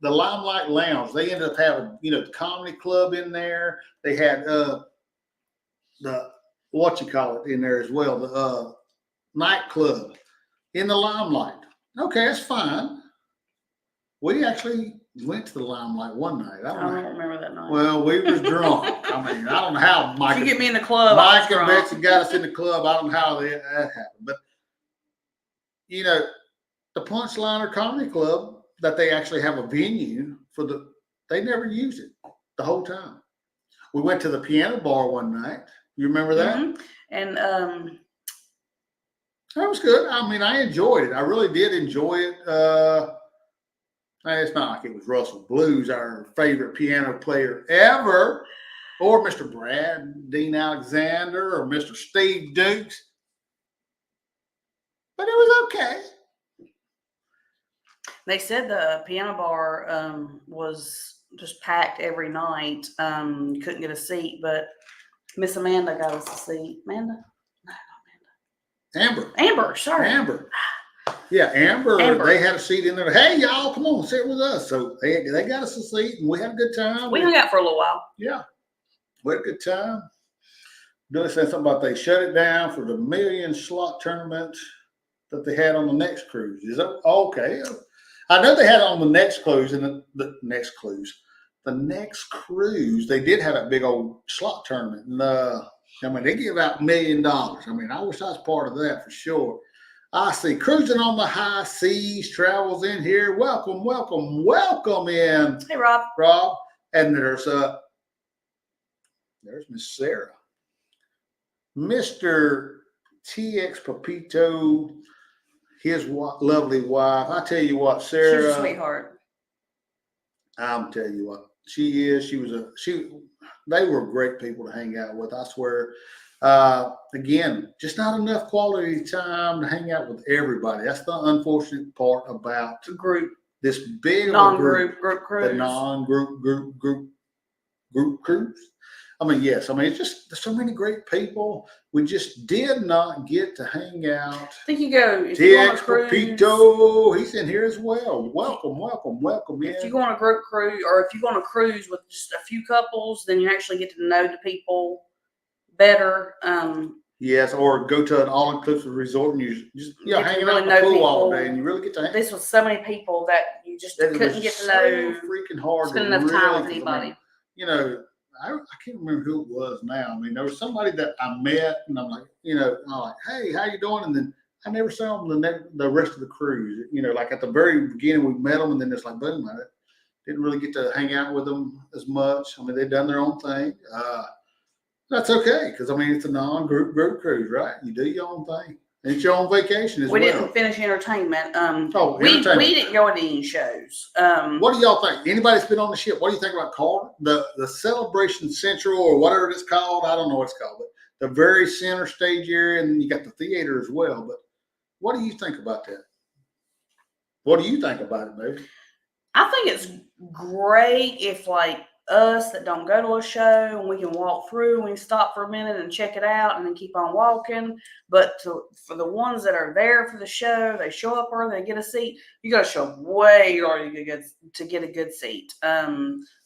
the Limelight Lounge, they ended up having, you know, the comedy club in there. They had the in there as well, the nightclub in the Limelight. Okay, that's fine. We actually went to the Limelight one night. I don't remember that night. Well, we was drunk. I mean, I don't know how Mike. You get me in the club. Mike and Betsy got us in the club. I don't know how that happened, but you know, the Punchliner Comedy Club, that they actually have a venue for they never used it the whole time. We went to the Piano Bar one night. You remember that? Mm-hmm. And that was good. I mean, I enjoyed it. I really did enjoy it. It's not like it was Russell Blues, our favorite piano player ever, or Mr. Brad Dean Alexander, or Mr. Steve Dukes, but it was okay. They said the Piano Bar was just packed every night. You couldn't get a seat, but Miss Amanda got us a seat. Amanda? No, not Amber. Amber, sorry. Amber. Yeah, Amber. They had a seat in there. Hey, y'all, come on, sit with us. So they got us a seat, and we had a good time. We hung out for a little while. Yeah, we had a good time. Billy said something about they shut it down for the million slot tournament that they had on the next cruise. Is that okay? I know they had it on the next cruise, and the next cruise, they did have that big old slot tournament. And I mean, they give out $1 million. I mean, I wish I was part of that for sure. I see cruising on the high seas, travels in here. Welcome, welcome, welcome in. Hey, Rob. Rob. And there's Miss Sarah. Mr. TX Papito, his lovely wife. I tell you what, Sarah. She's a sweetheart. I'm telling you what, she is. They were great people to hang out with, I swear. Again, just not enough quality time to hang out with everybody. That's the unfortunate part about the group. This big group cruise. The non-group group cruise. I mean, yes. I mean, it's just there's so many great people. We just did not get to hang out. I think you go. TX Papito, he's in here as well. Welcome, welcome, welcome. If you go on a group cruise, or if you go on a cruise with just a few couples, then you actually get to know the people better. Yes, or go to an all-inclusive resort and you just hang really out in the pool all day, and you really get to hang. This was so many people that you just couldn't get to know. Freaking hard. Spend enough time with anybody. I mean, you know, I can't remember who it was now. I mean, there was somebody that I met, and I'm like, I'm like, hey, how you doing? And then I never saw them the rest of the cruise. You know, like at the very beginning we met them, and then it's like, boom, I didn't really get to hang out with them as much. I mean, they've done their own thing. That's okay, because I mean it's a non-group cruise, right? You do your own thing. And it's your own vacation as well. We didn't finish entertainment. Entertainment. We didn't go to any shows. What do y'all think? Anybody that's been on the ship, what do you think about the Celebration Central or whatever it's called? I don't know what it's called, but the very center stage area, and then you got the theater as well. But what do you think about that? What do you think about it, baby? I think it's great if like us that don't go to a show and we can walk through and we can stop for a minute and check it out and then keep on walking. But for the ones that are there for the show, they show up early, they get a seat. You got to show up way early to get a good seat,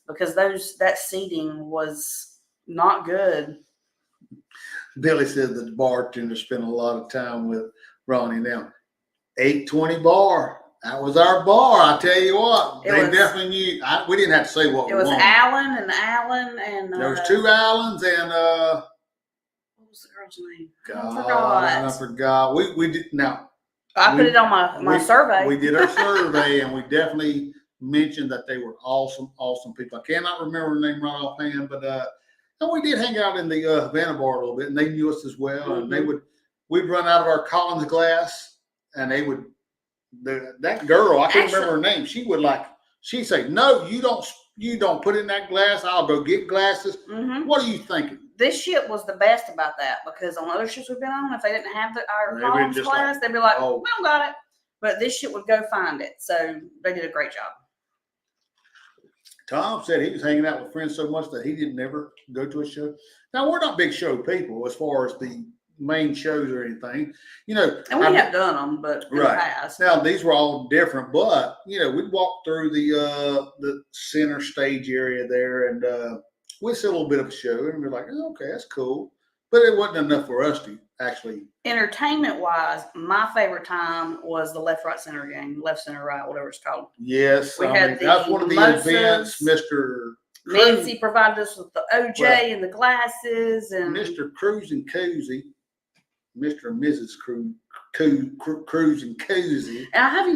because that seating was not good. Billy said that the bartender spent a lot of time with Ronnie. Now, 820 bar. That was our bar. I tell you what, they definitely knew. We didn't have to say what we wanted. It was Alan, and there was 2 Allens and what was the girl's name? I forgot. We did now. I put it on my survey. We did our survey, and we definitely mentioned that they were awesome people. I cannot remember the name right offhand, but and we did hang out in the Havana bar a little bit, and they knew us as well. Mm-hmm. And we'd run out of our Collins glass, and they would. That girl, I can't remember her name. She'd say, "No, you don't put in that glass. I'll go get glasses." Mm-hmm. What are you thinking? This ship was the best about that, because on other ships we've been on, if they didn't have our Collins glass, they'd be like, "Oh, we don't got it." But this ship would go find it, so they did a great job. Tom said he was hanging out with friends so much that he didn't ever go to a show. Now, we're not big show people as far as the main shows or anything, and we have done them, but in the past. Now these were all different, but we'd walk through the center stage area there, and we'd see a little bit of a show, and we're like, oh, okay, that's cool, but it wasn't enough for us to actually. Entertainment wise, my favorite time was the left, right, center game, left, center, right, whatever it's called. Yes, that's one of the events. Mr. Nancy provided us with the OJ and the glasses, and Mr. Cruz and Cozy. Mr. and Mrs. Cruz and Cozy. And I have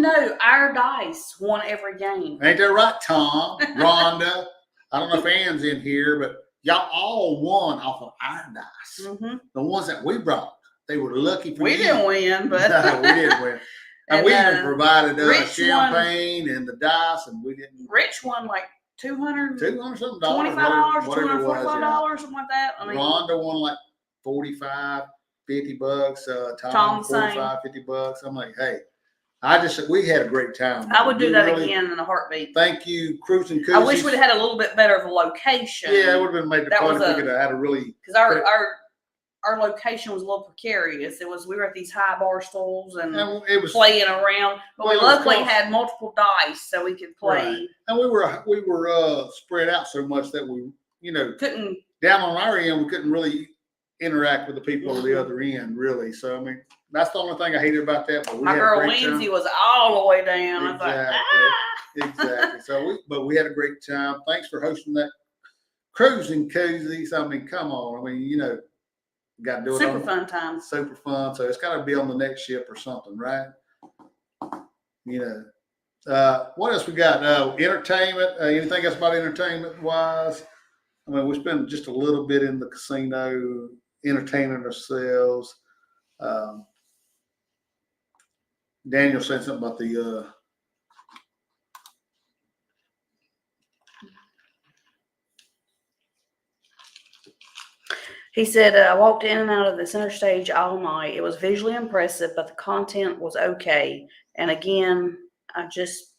our dice won every game. Ain't that right, Tom? Rhonda. I don't know if Ann's in here, but y'all all won off of our dice. Mm-hmm. The ones that we brought. They were lucky for you. We didn't win, but no, we didn't win. And we even provided champagne and the dice, and we didn't. Rich won like $200 something, $25, $245, something like that. Rhonda won like 45. $50, Tom $45, $50. I'm like, hey, we had a great time. I would do that again in a heartbeat. Thank you, Cruise and Coosies. I wish we'd had a little bit better of a location. Yeah, it would have been made the fun if we could have had a really, because our location was a little precarious. We were at these high bar stools and it was playing around, but we luckily had multiple dice so we could play. Right. And we were spread out so much that we couldn't down on our end. We couldn't really interact with the people on the other end, really. So I mean, that's the only thing I hated about that. But my girl Lindsay was all the way down. Exactly. Exactly. So we had a great time. Thanks for hosting that cruising cozies. I mean, come on. I mean, got to do it. Super fun time. Super fun. So it's got to be on the next ship or something, right? What else we got? Entertainment. Anything else about entertainment wise? I mean, we spent just a little bit in the casino, entertaining ourselves. Daniel said something about the he said, I walked in and out of the center stage all night. It was visually impressive, but the content was okay. And again, I just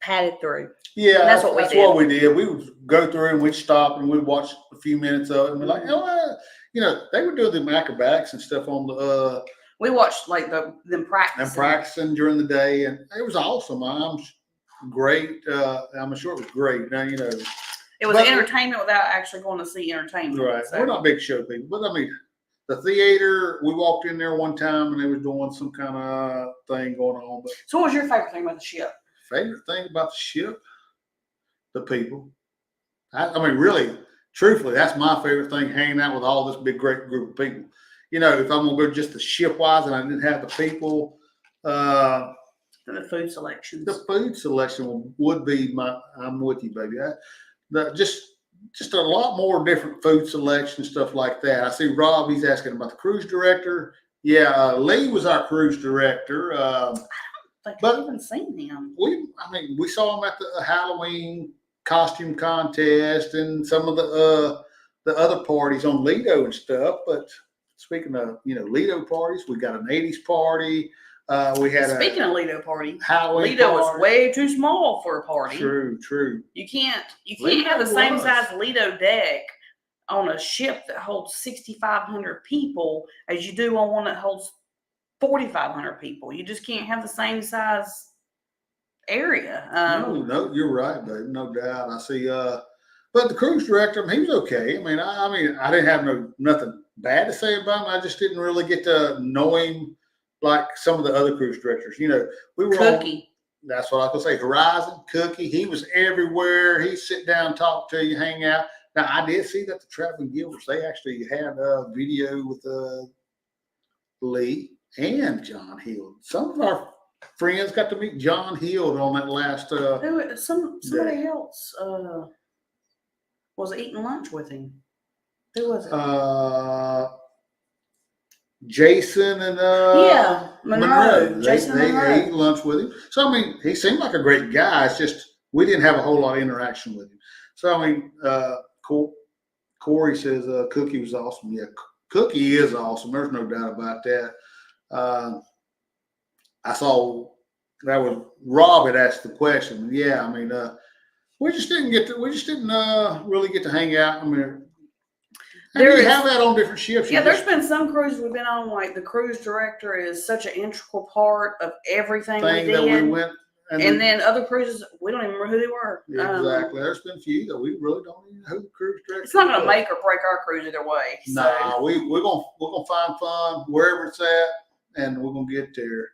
padded through. Yeah, and that's what we did. We would go through and we'd stop and we'd watch a few minutes of it and we're like, they were doing the acrobatics and stuff on the we watched like them practicing. And practicing during the day, and it was awesome. I'm sure it was great. Now it was entertainment without actually going to see entertainment. Right. So. We're not big show people, but I mean, the theater, we walked in there one time and they were doing some kind of thing going on. But so what was your favorite thing about the ship? Favorite thing about the ship? The people. I mean, really, truthfully, that's my favorite thing, hanging out with all this big, great group of people. If I'm going to go just the ship-wise and I didn't have the people. The food selections. The food selection would be I'm with you, baby. Just a lot more different food selection, stuff like that. I see Rob, he's asking about the cruise director. Yeah, Lee was our cruise director. I haven't even seen him. We saw him at the Halloween costume contest and some of the the other parties on Lido and stuff. But speaking of, Lido parties, we got an 80s party. We had Speaking of Lido party, Halloween Lido party. was way too small for a party. True. You can't Lido have the same was. size Lido deck on a ship that holds 6,500 people as you do on one that holds 4,500 people. You just can't have the same size area. No, you're right, babe. No doubt. I see. But the cruise director, he was okay. I didn't have nothing bad to say about him. I just didn't really get to know him like some of the other cruise directors. We were Cookie. That's what I was gonna say. Horizon, Cookie. He was everywhere. He'd sit down, talk to you, hang out. Now I did see that the Traveling Gilberts, they actually had a video with Lee and John Hill. Some of our friends got to meet John Hill on that last. Somebody else was eating lunch with him. Who was it? Jason and Monroe. Jason they Monroe. ate lunch with him. So he seemed like a great guy. It's just we didn't have a whole lot of interaction with him. So Corey says Cookie was awesome. Yeah, Cookie is awesome. There's no doubt about that. I saw that was Rob had asked the question. Yeah, we just didn't really get to hang out. You have that on different ships. Yeah, there's been some cruises we've been on, like the cruise director is such an integral part of everything we did. That we went, and then other cruises, we don't even remember who they were. Exactly. There's been a few that we really don't even know who the cruise director is. It's not going to make or break our cruise either way. So. No, we're gonna find fun wherever it's at, and we're gonna get there.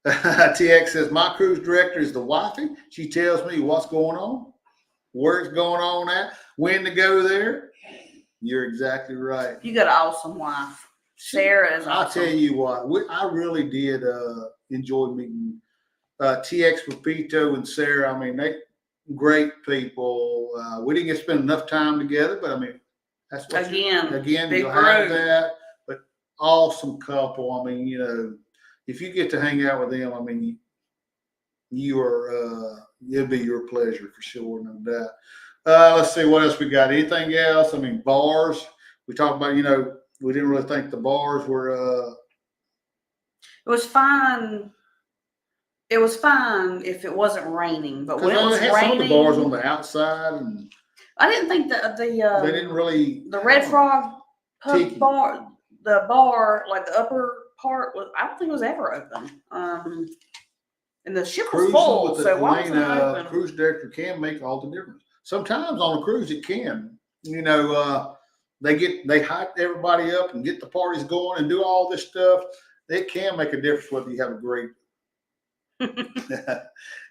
TX says my cruise director is the wifey. She tells me what's going on, where it's going on at, when to go there. You're exactly right. You got an awesome wife. Sarah is awesome. I'll tell you what, I really did enjoy meeting TX Pepito and Sarah. They great people. We didn't get to spend enough time together, but that's what again big you'll have that. But awesome couple. If you get to hang out with them, you are it'll be your pleasure for sure, no doubt. Let's see what else we got. Anything else? Bars. We talked about, we didn't really think the bars were. It was fine. It was fine if it wasn't raining, but when it was raining, some of the bars on the outside, and I didn't think that they didn't really the Red Frog pub bar, the bar like the upper part was. I don't think it was ever open. And the ship was full, so why wasn't it open? Cruise director can make all the difference. Sometimes on a cruise it can. They hype everybody up and get the parties going and do all this stuff. It can make a difference whether you have a great.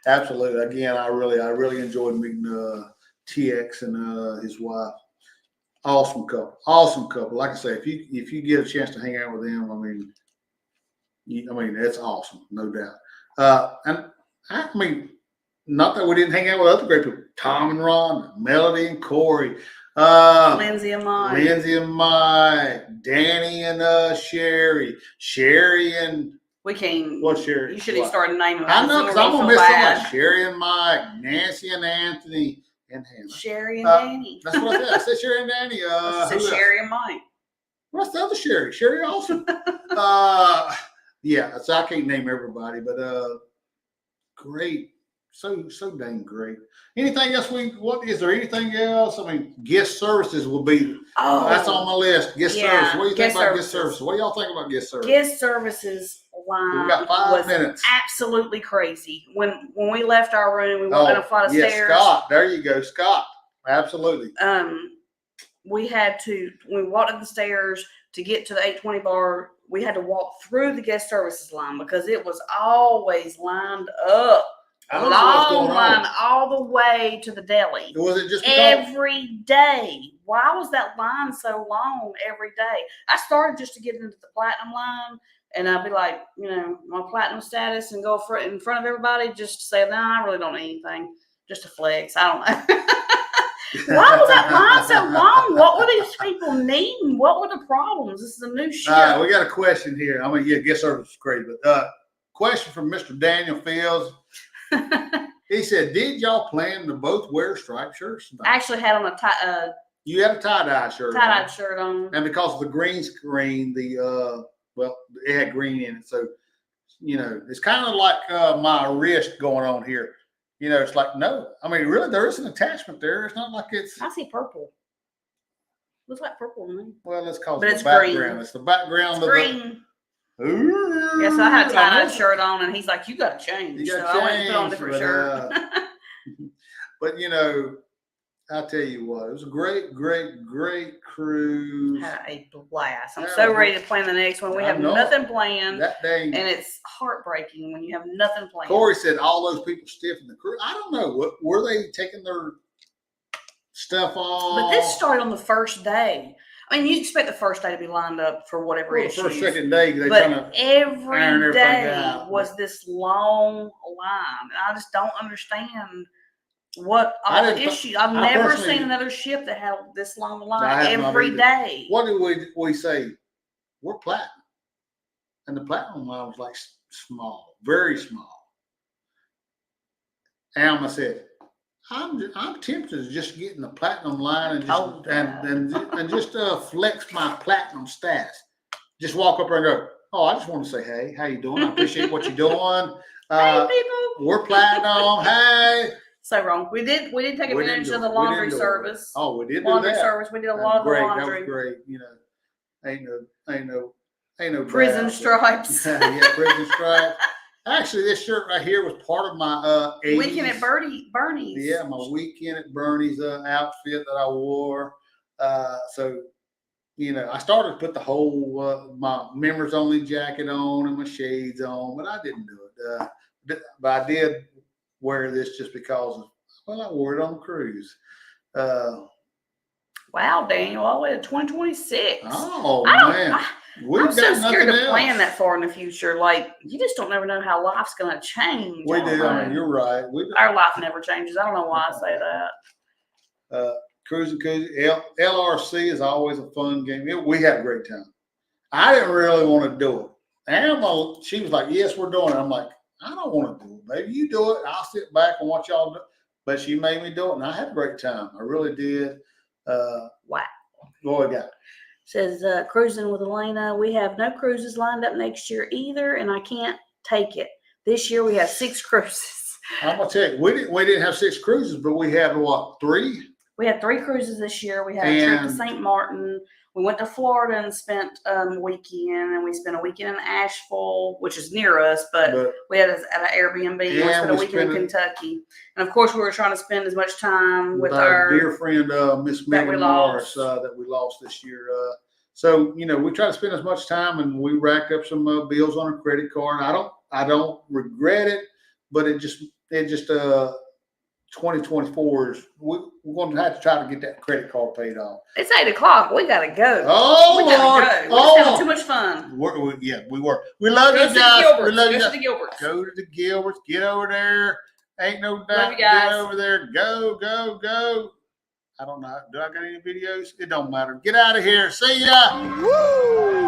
Absolutely. Again, I really enjoyed meeting TX and his wife. Awesome couple. Like I say, if you get a chance to hang out with them, that's awesome, no doubt. And not that we didn't hang out with other great people. Tom and Ron, Melody and Corey, Lindsay and Mike, Danny and Sherry and we came. What Sherry? You should have started naming them. I know, because I'm gonna miss somebody. Sherry and Mike, Nancy and Anthony, and Hannah. Sherry and Danny. That's what I said. I said Sherry and Danny. I said Sherry and Mike. What's the other Sherry? Sherry also. Yeah, so I can't name everybody, but great. So dang great. Anything else is there anything else? Guest services will be that's on my list. Guest service. What do you think about guest services? What do y'all think about guest services? Guest services line we got 5 minutes. Absolutely crazy. When we left our room, we went down a flight of stairs. Scott. There you go, Scott. Absolutely. We walked up the stairs to get to the 820 bar. We had to walk through the guest services line because it was always lined up. A long line all the way to the deli. Was it just every day? Why was that line so long every day? I started just to get into the platinum line, and I'd be like, my platinum status, and go in front of everybody just to say, no, I really don't need anything, just to flex. I don't know. Why was that line so long? What were these people needing? What were the problems? This is a new ship. We got a question here. Guest service is great, but question from Mr. Daniel Fields. He said, "Did y'all plan to both wear striped shirts?" I actually had on a You had a tie-dye shirt on. Tie-dye shirt on. And because of the green screen, well, it had green in it. So, you know, it's kind of like my wrist going on here. You know, it's like, no. I mean, really, there is an attachment there. It's not like it's... I see purple. Looks like purple to me. Well, it's called the background. Green. It's the background of green. Ooh, yeah, so I had a tie-dye shirt on, and he's like, you got to change. You got so to I went and put on a different shirt. But, you know, I'll tell you what, it was a great, great, great cruise. Had a blast. I'm so ready to plan the next one. We have nothing planned. That day. And it's heartbreaking when you have nothing planned. Corey said all those people stiff in the cruise. I don't know. Were they taking their stuff off? But this started on the first day. I mean, you expect the first day to be lined up for whatever issues. First, second day, they but kind of every day was this long line. And I just don't understand what all the issues. I've never seen another ship that had this long line every day. What did we say? We're platinum. And the platinum line was like small, very small. Alma said, I'm tempted to just get in the platinum line and just and just flex my platinum stats. Just walk up there and go, oh, I just want to say, hey, how you doing? I appreciate what you're doing. Hey, people. We're platinum. Hey. So wrong. We did take advantage of the laundry service. Oh, we did laundry do that. service. We did a lot of the laundry. That was great. You know, ain't no prison stripes. Yeah, prison stripes. Actually, this shirt right here was part of my 80s. Weekend at Bernie's. Yeah, my weekend at Bernie's outfit that I wore. So, you know, I started to put the whole my members only jacket on and my shades on, but I didn't do it. But I did wear this just because of, well, I wore it on the cruise. Wow, Daniel, all the way to 2026. Oh, man. I'm so scared to plan that far in the future. Like, you just don't never know how life's going to change. We do. I mean, you're right. Our life never changes. I don't know why I say that. Cruising, LRC is always a fun game. We had a great time. I didn't really want to do it. And she was like, yes, we're doing it. I'm like, I don't want to do it. Maybe you do it. I'll sit back and watch y'all do it. But she made me do it, and I had a great time. I really did. Wow. What we got? Says cruising with Elena. We have no cruises lined up next year either, and I can't take it. This year we have 6 cruises. I'm gonna tell you, we didn't have 6 cruises, but we had what, 3? We had 3 cruises this year. We had a trip to St. Martin. We went to Florida and spent a weekend, and we spent a weekend in Asheville, which is near us, but we had at an Airbnb. And we spent a weekend in Kentucky. And of course, we were trying to spend as much time with our dear friend, Miss Megan Morris, that we lost this year. So, you know, we try to spend as much time, and we racked up some bills on a credit card. I don't regret it, but it just 2024 is we're going to have to try to get that credit card paid off. It's 8 o'clock. We gotta go. Oh, we gotta go. We're having too much fun. We were. We love you guys. We love you. Go to the Gilberts. Go to the Gilberts. Get over there. Ain't no doubt. Love you guys. Get over there. Go, go, go. I don't know. Do I got any videos? It don't matter. Get out of here. See ya. Woo!